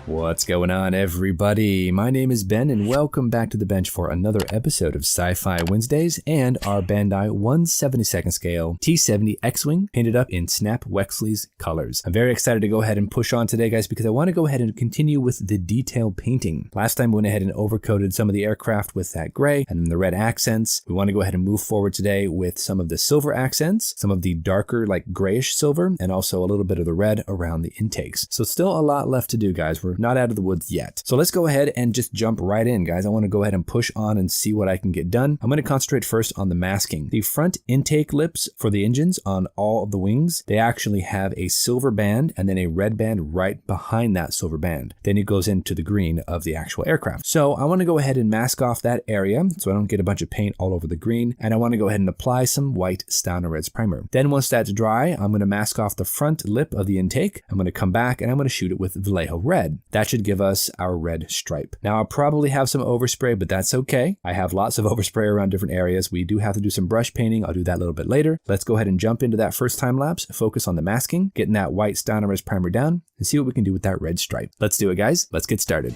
What's going on, everybody? My name is Ben, and welcome back to the bench for another episode of Sci-Fi Wednesdays and our Bandai 1/72nd scale T70 X-Wing painted up in Snap Wexley's colors. I'm very excited to go ahead and push on today, guys, because I want to go ahead and continue with the detail painting. Last time we went ahead and overcoated some of the aircraft with that gray and the red accents. We want to go ahead and move forward today with some of the silver accents, some of the darker, like grayish silver, and also a little bit of the red around the intakes. So still a lot left to do, guys. We're not out of the woods yet. So let's go ahead and just jump right in, guys. I want to go ahead and push on and see what I can get done. I'm going to concentrate first on the masking. The front intake lips for the engines on all of the wings, they actually have a silver band and then a red band right behind that silver band. Then it goes into the green of the actual aircraft. So I want to go ahead and mask off that area so I don't get a bunch of paint all over the green. And I want to go ahead and apply some white Stalin Reds primer. Then once that's dry, I'm going to mask off the front lip of the intake. I'm going to come back and I'm going to shoot it with Vallejo Red. That should give us our red stripe. Now I'll probably have some overspray, but that's okay. I have lots of overspray around different areas. We do have to do some brush painting. I'll do that a little bit later. Let's go ahead and jump into that first time lapse, focus on the masking, getting that white Stalin Reds primer down, and see what we can do with that red stripe. Let's do it, guys. Let's get started.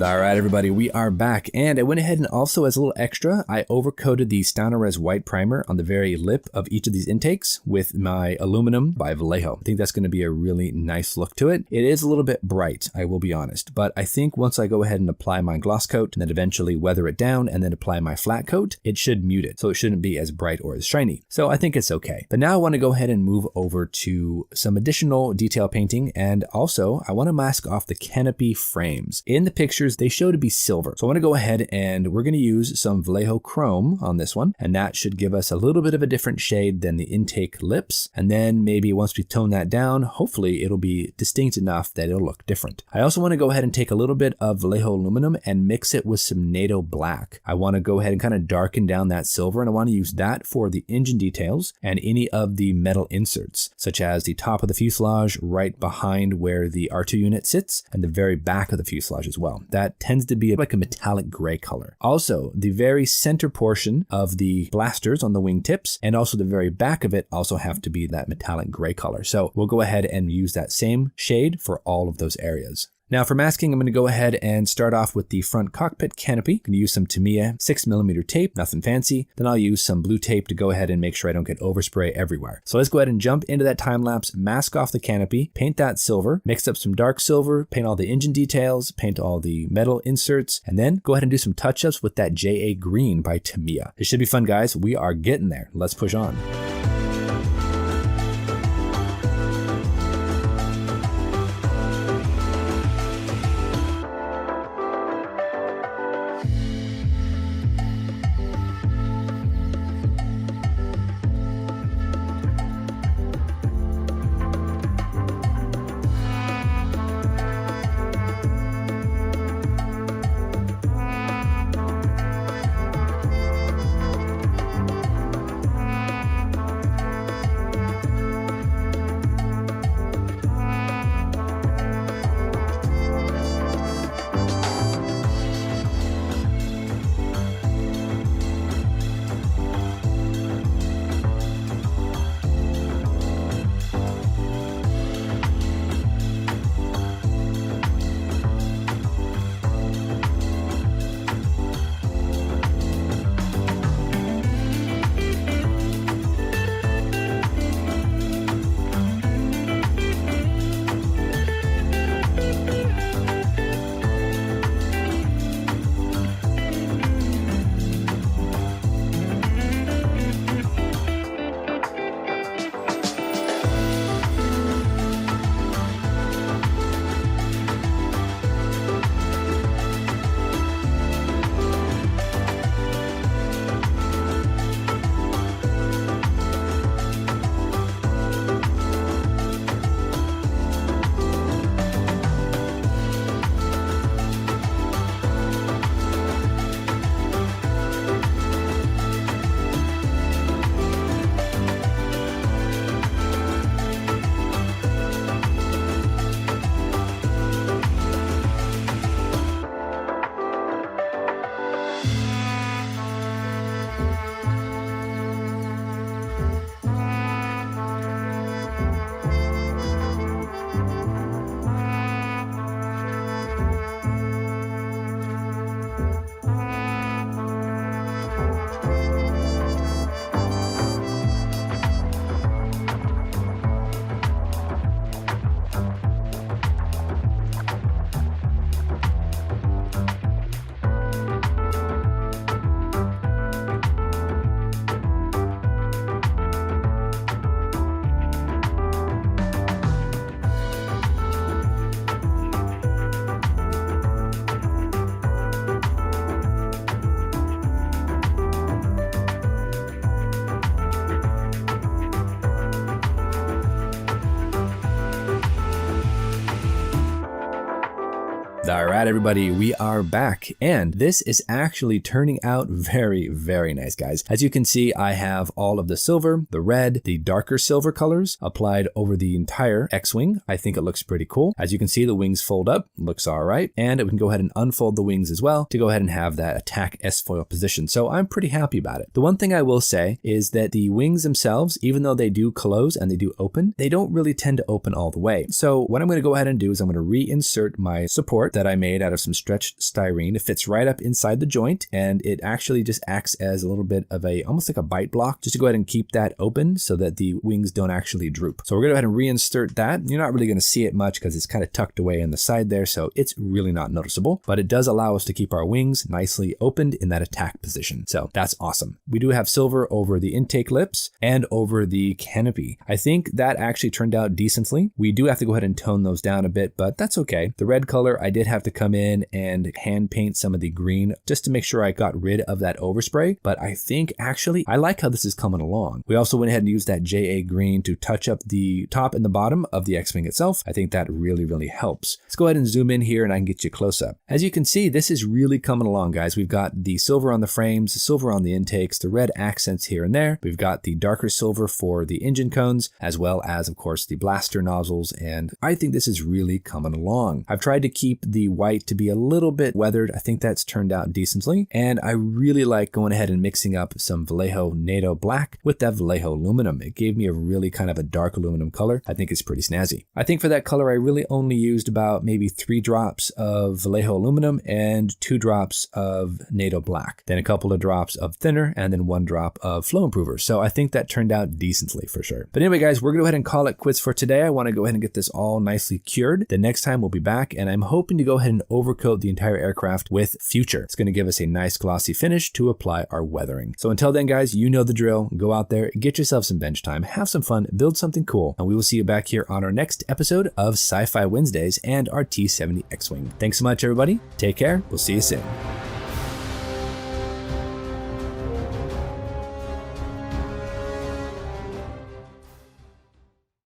All right, everybody, we are back, and I went ahead and also, as a little extra, I overcoated the Stalin Reds white primer on the very lip of each of these intakes with my aluminum by Vallejo. I think that's going to be a really nice look to it. It is a little bit bright, I will be honest, but I think once I go ahead and apply my gloss coat and then eventually weather it down and then apply my flat coat, it should mute it, so it shouldn't be as bright or as shiny. So I think it's okay. But now I want to go ahead and move over to some additional detail painting, and also I want to mask off the canopy frames. In the pictures, they show to be silver. So I want to go ahead and we're going to use some Vallejo chrome on this one, and that should give us a little bit of a different shade than the intake lips. And then maybe once we tone that down, hopefully it'll be distinct enough that it'll look different. I also want to go ahead and take a little bit of Vallejo aluminum and mix it with some NATO Black. I want to go ahead and kind of darken down that silver, and I want to use that for the engine details and any of the metal inserts, such as the top of the fuselage right behind where the R2 unit sits and the very back of the fuselage as well. That tends to be like a metallic gray color. Also, the very center portion of the blasters on the wing tips and also the very back of it also have to be that metallic gray color. So we'll go ahead and use that same shade for all of those areas. Now for masking, I'm going to go ahead and start off with the front cockpit canopy. I'm going to use some Tamiya 6mm tape, nothing fancy. Then I'll use some blue tape to go ahead and make sure I don't get overspray everywhere. So let's go ahead and jump into that time lapse, mask off the canopy, paint that silver, mix up some dark silver, paint all the engine details, paint all the metal inserts, and then go ahead and do some touch-ups with that JA green by Tamiya. It should be fun, guys. We are getting there. Let's push on. All right, everybody, we are back, and this is actually turning out very, very nice, guys. As you can see, I have all of the silver, the red, the darker silver colors applied over the entire X-Wing. I think it looks pretty cool. As you can see, the wings fold up, looks all right, and we can go ahead and unfold the wings as well to go ahead and have that attack S-foil position. So I'm pretty happy about it. The one thing I will say is that the wings themselves, even though they do close and they do open, they don't really tend to open all the way. So what I'm going to go ahead and do is I'm going to reinsert my support that I made out of some stretched styrene. It fits right up inside the joint, and it actually just acts as a little bit of a, almost like a bite block, just to go ahead and keep that open so that the wings don't actually droop. So we're going to go ahead and reinsert that. You're not really going to see it much because it's kind of tucked away in the side there, so it's really not noticeable, but it does allow us to keep our wings nicely opened in that attack position. So that's awesome. We do have silver over the intake lips and over the canopy. I think that actually turned out decently. We do have to go ahead and tone those down a bit, but that's okay. The red color, I did have to come in and hand paint some of the green just to make sure I got rid of that overspray. But I think actually I like how this is coming along. We also went ahead and used that JA green to touch up the top and the bottom of the X-Wing itself. I think that really, really helps. Let's go ahead and zoom in here and I can get you close up. As you can see, this is really coming along, guys. We've got the silver on the frames, the silver on the intakes, the red accents here and there. We've got the darker silver for the engine cones, as well as, of course, the blaster nozzles. And I think this is really coming along. I've tried to keep the the white to be a little bit weathered. I think that's turned out decently. And I really like going ahead and mixing up some Vallejo NATO Black with that Vallejo aluminum. It gave me a really kind of a dark aluminum color. I think it's pretty snazzy. I think for that color, I really only used about maybe 3 drops of Vallejo aluminum and 2 drops of NATO Black, then a couple of drops of thinner, and then 1 drop of flow improver. So I think that turned out decently for sure. But anyway, guys, we're going to go ahead and call it quits for today. I want to go ahead and get this all nicely cured. The next time we'll be back, and I'm hoping to go ahead and overcoat the entire aircraft with Future. It's going to give us a nice glossy finish to apply our weathering. So until then, guys, you know the drill. Go out there, get yourself some bench time, have some fun, build something cool, and we will see you back here on our next episode of Sci-Fi Wednesdays and our T70 X-Wing. Thanks so much, everybody. Take care. We'll see you soon.